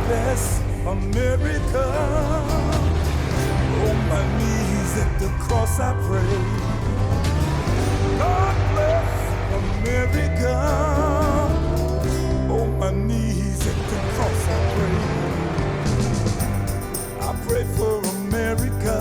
bless America. On my knees at the cross I pray. God bless America. On my knees at the cross I pray. I pray for America.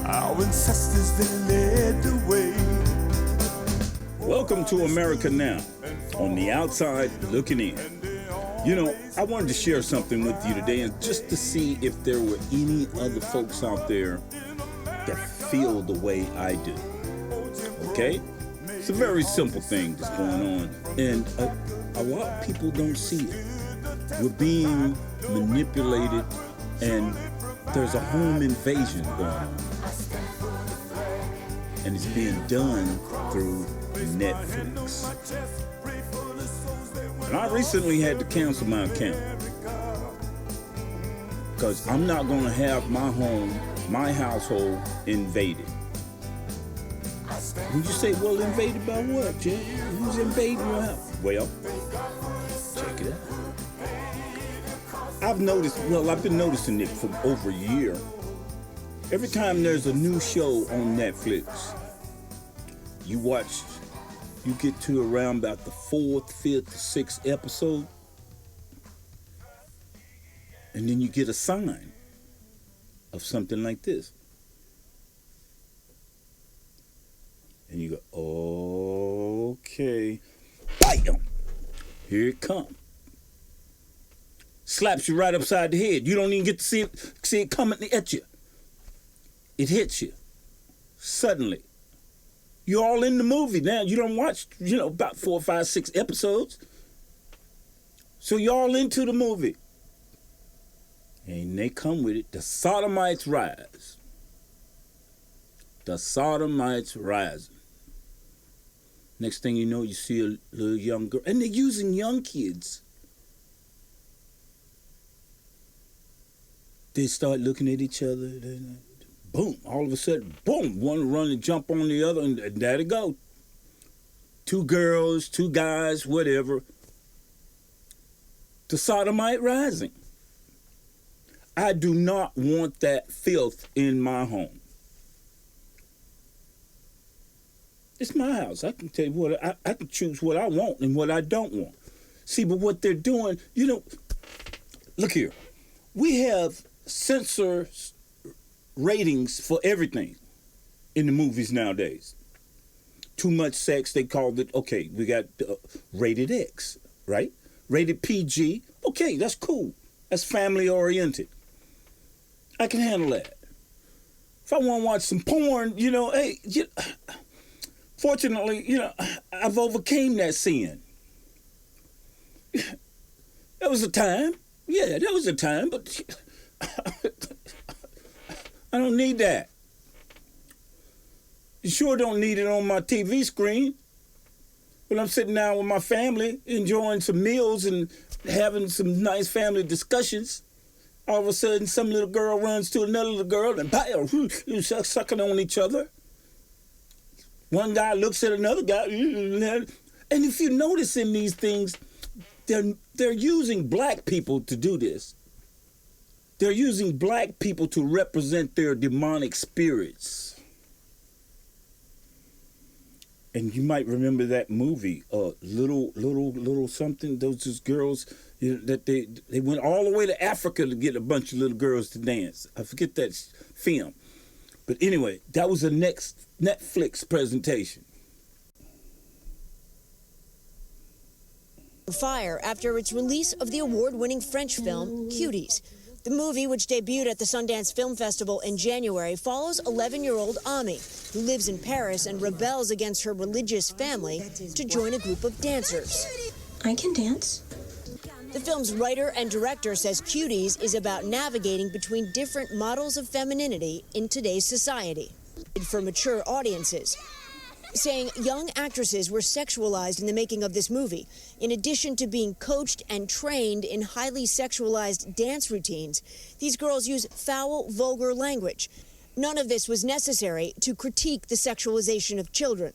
Our ancestors that led the way. Welcome to America Now, on the outside looking in. You know, I wanted to share something with you today, and just to see if there were any other folks out there that feel the way I do. Okay? It's a very simple thing that's going on, and a lot of people don't see it. We're being manipulated, and there's a home invasion going on. And it's being done through Netflix. And I recently had to cancel my account because I'm not going to have my home, my household invaded. Would you say, well, invaded by what, Jim? Who's invading your house? Well, check it out. I've been noticing it for over a year. Every time there's a new show on Netflix, you get to around about the 4th, 5th, 6th episode, and then you get a sign of something like this. And you go, okay, bam! Here it comes. Slaps you right upside the head. You don't even get to see it coming at you. It hits you suddenly. You're all in the movie now. You don't watch, about 4, 5, 6 episodes. So you're all into the movie. And they come with it. The Sodomites rise. The Sodomites rising. Next thing you know, you see a little young girl. And they're using young kids. They start looking at each other. Boom, all of a sudden, boom, one run and jump on the other, and there they go. 2 girls, 2 guys, whatever. The Sodomite rising. I do not want that filth in my home. It's my house. I can tell you what, I can choose what I want and what I don't want. See, but what they're doing, look here. We have censors ratings for everything in the movies nowadays. Too much sex, they called it, okay, we got rated X, right? Rated PG, okay, that's cool. That's family oriented. I can handle that. If I want to watch some porn, fortunately, I've overcame that sin. There was a time, but I don't need that. You sure don't need it on my TV screen. When I'm sitting down with my family, enjoying some meals and having some nice family discussions, all of a sudden some little girl runs to another little girl and sucking on each other. One guy looks at another guy. And if you notice in these things, they're using black people to do this. They're using black people to represent their demonic spirits. And you might remember that movie, little something. Those just girls, that they went all the way to Africa to get a bunch of little girls to dance. I forget that film. But anyway, that was the next Netflix presentation. Fire after its release of the award-winning French film, Cuties. The movie, which debuted at the Sundance Film Festival in January, follows 11-year-old Ami, who lives in Paris and rebels against her religious family to join a group of dancers. I can dance. The film's writer and director says Cuties is about navigating between different models of femininity in today's society. For mature audiences, saying young actresses were sexualized in the making of this movie, in addition to being coached and trained in highly sexualized dance routines. These girls use foul, vulgar language. None of this was necessary to critique the sexualization of children.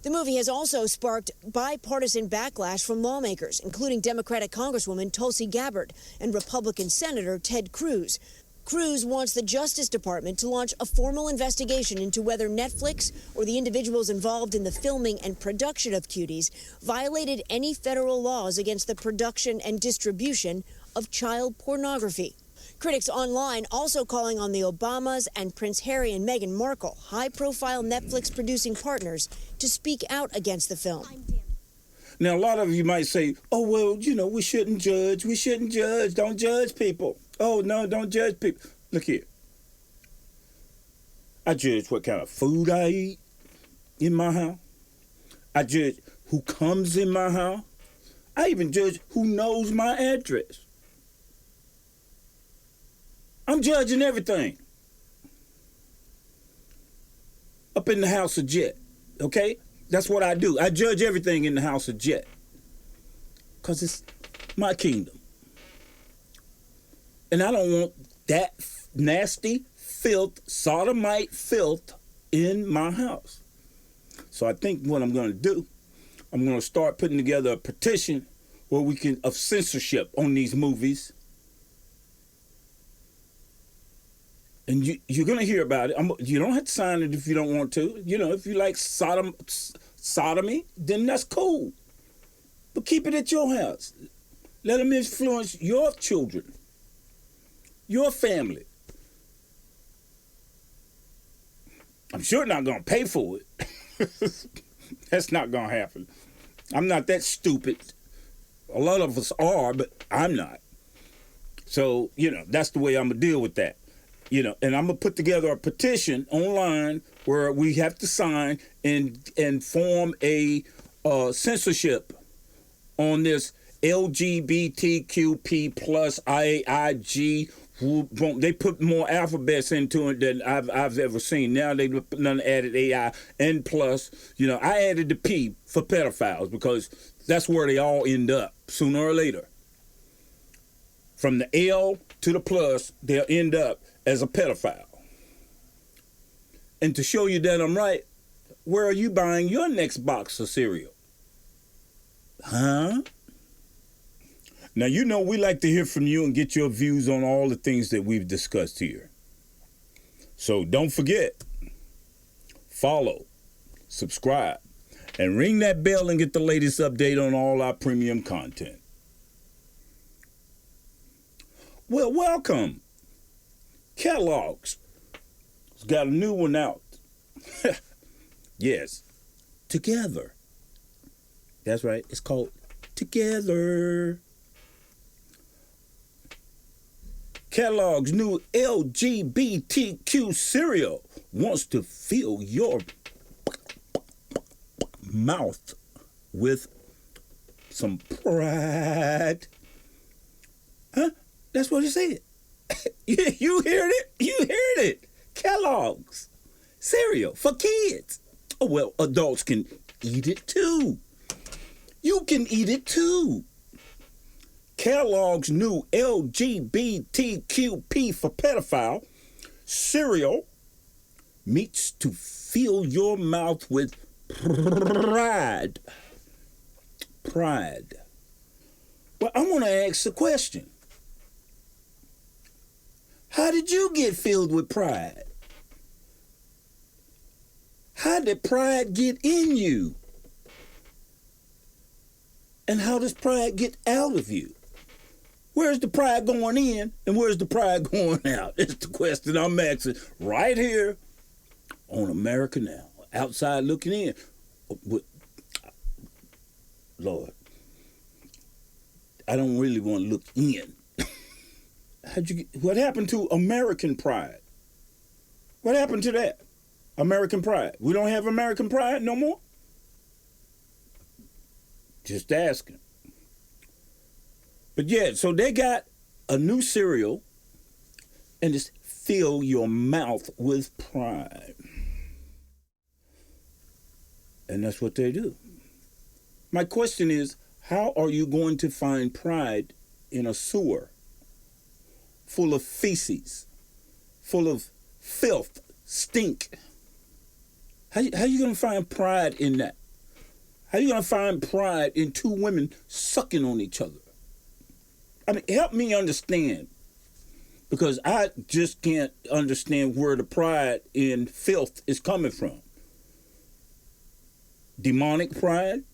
The movie has also sparked bipartisan backlash from lawmakers, including Democratic Congresswoman Tulsi Gabbard and Republican Senator Ted Cruz. Cruz wants the Justice Department to launch a formal investigation into whether Netflix or the individuals involved in the filming and production of Cuties violated any federal laws against the production and distribution of child pornography. Critics online also calling on the Obamas and Prince Harry and Meghan Markle, high-profile Netflix-producing partners, to speak out against the film. Now, a lot of you might say, oh, well, we shouldn't judge. We shouldn't judge. Don't judge people. Oh, no, don't judge people. Look here. I judge what kind of food I eat in my house. I judge who comes in my house. I even judge who knows my address. I'm judging everything. Up in the house of Jet, okay? That's what I do. I judge everything in the house of Jet. Because it's my kingdom. And I don't want that nasty filth, sodomite filth in my house. So I think what I'm going to do, I'm going to start putting together a petition where we can, of censorship on these movies. And you're going to hear about it. You don't have to sign it if you don't want to. If you like sodomy, then that's cool. But keep it at your house. Let them influence your children, your family. I'm sure not going to pay for it. That's not going to happen. I'm not that stupid. A lot of us are, but I'm not. So, that's the way I'm going to deal with that. And I'm going to put together a petition online where we have to sign and form a censorship on this LGBTQP plus IAIG. They put more alphabets into it than I've ever seen. Now they've added AI and plus. I added the P for pedophiles because that's where they all end up sooner or later. From the L to the plus, they'll end up as a pedophile. And to show you that I'm right, where are you buying your next box of cereal? Huh? Now, we like to hear from you and get your views on all the things that we've discussed here. So don't forget, follow, subscribe, and ring that bell and get the latest update on all our premium content. Well, welcome. Kellogg's has got a new one out. Yes, Together. That's right. It's called Together. Kellogg's new LGBTQ cereal wants to fill your mouth with some pride. Huh? That's what he said. You heard it? You heard it. Kellogg's cereal for kids. Oh, well, adults can eat it too. You can eat it too. Kellogg's new LGBTQP for pedophile cereal meets to fill your mouth with pride. Pride. Well, I want to ask a question. How did you get filled with pride? How did pride get in you? And how does pride get out of you? Where's the pride going in and where's the pride going out? It's the question I'm asking right here on America Now. Outside looking in. Lord, I don't really want to look in. What happened to American pride? What happened to that? American pride. We don't have American pride no more? Just asking. But yeah, so they got a new cereal and it's fill your mouth with pride. And that's what they do. My question is, how are you going to find pride in a sewer full of feces, full of filth, stink? How you going to find pride in that? How you gonna find pride in two women sucking on each other? I mean, help me understand, because I just can't understand where the pride in filth is coming from. Demonic pride?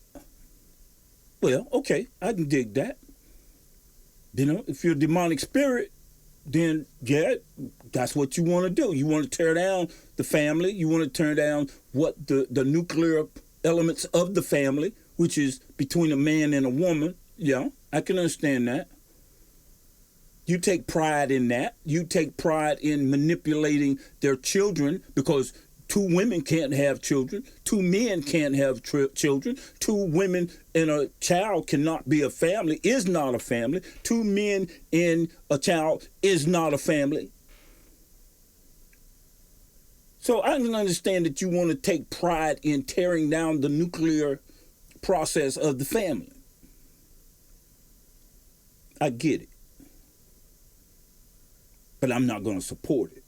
Well, okay, I can dig that. You know, if you're a demonic spirit, then yeah, that's what you want to do. You want to tear down the family. You want to tear down what the nuclear elements of the family, which is between a man and a woman. Yeah, I can understand that. You take pride in that. You take pride in manipulating their children, because two women can't have children. Two men can't have children. Two women and a child cannot be a family, is not a family. Two men and a child is not a family. So I can understand that you want to take pride in tearing down the nuclear process of the family. I get it. But I'm not going to support it.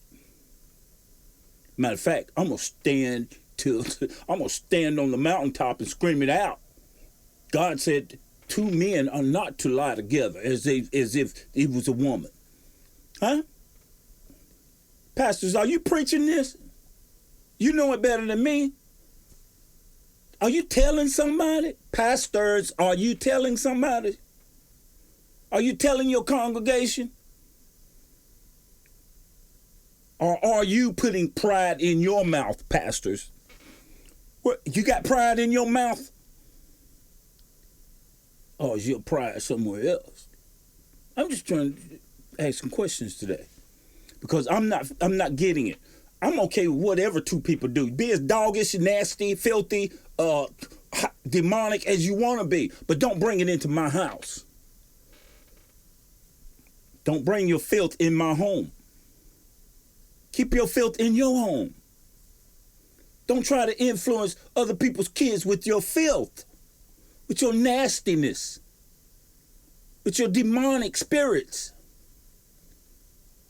Matter of fact, I'm gonna stand on the mountaintop and scream it out. God said, two men are not to lie together as if it was a woman. Huh? Pastors, are you preaching this? You know it better than me. Are you telling somebody? Pastors, are you telling somebody? Are you telling your congregation? Or are you putting pride in your mouth, pastors? What, you got pride in your mouth? Or is your pride somewhere else? I'm just trying to ask some questions today, because I'm not getting it. I'm okay with whatever two people do. Be as doggish, nasty, filthy, demonic as you want to be, but don't bring it into my house. Don't bring your filth in my home. Keep your filth in your home. Don't try to influence other people's kids with your filth, with your nastiness, with your demonic spirits.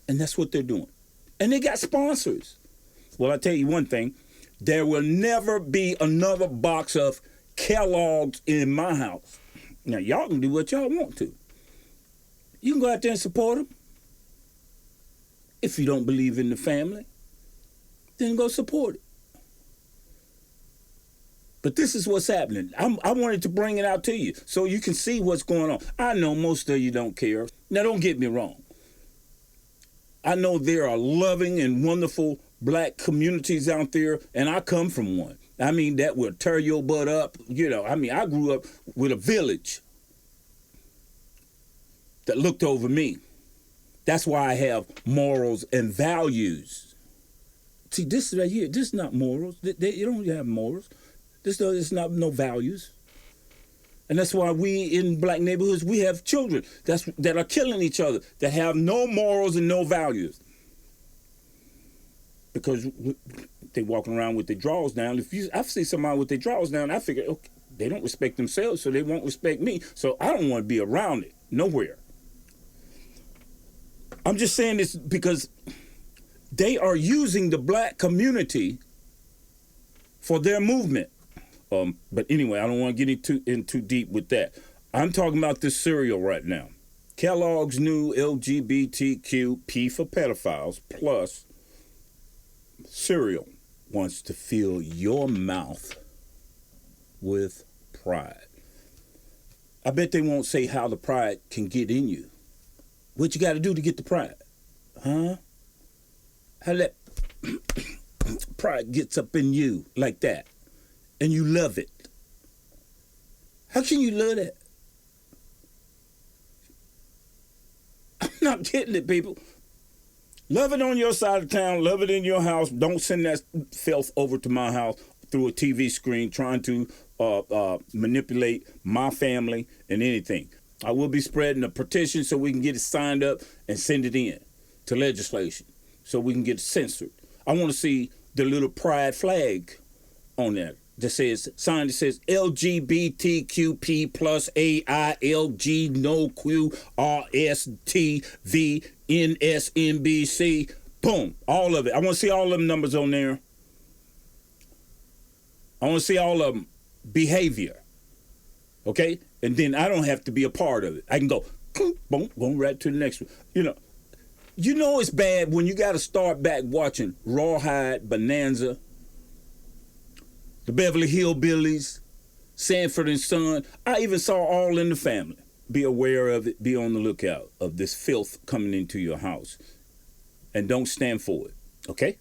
And that's what they're doing. And they got sponsors. Well, I tell you one thing, there will never be another box of Kelloggs in my house. Now, y'all can do what y'all want to. You can go out there and support them. If you don't believe in the family, then go support it. But this is what's happening. I wanted to bring it out to you so you can see what's going on. I know most of you don't care. Now, don't get me wrong. I know there are loving and wonderful black communities out there, and I come from one. I mean, that will tear your butt up. You know, I mean, I grew up with a village that looked over me. That's why I have morals and values. See, this right here, this is not morals. You don't have morals. This is not no values. And that's why we in black neighborhoods, we have children that are killing each other, that have no morals and no values. Because they walking around with their drawers down. I see somebody with their drawers down, I figure, okay, they don't respect themselves, so they won't respect me. So I don't want to be around it, nowhere. I'm just saying this because they are using the black community for their movement. But anyway, I don't want to get in too deep with that. I'm talking about this cereal right now. Kelloggs New LGBTQP for pedophiles plus cereal wants to fill your mouth with pride. I bet they won't say how the pride can get in you. What you got to do to get the pride? Huh? How that pride gets up in you like that and you love it. How can you love that? I'm not getting it, people. Love it on your side of town. Love it in your house. Don't send that filth over to my house through a TV screen trying to manipulate my family and anything. I will be spreading a petition so we can get it signed up and send it in to legislation so we can get it censored. I want to see the little pride flag on there that says, sign that says LGBTQP plus AILG no Q RSTV NSNBC. Boom. All of it. I want to see all of them numbers on there. I want to see all of them behavior. okay? And then I don't have to be a part of it. I can go, boom, going right to the next one. You know it's bad when you got to start back watching Rawhide, Bonanza, the Beverly Hillbillies, Sanford and Son. I even saw All in the Family. Be aware of it. Be on the lookout of this filth coming into your house. And don't stand for it, okay?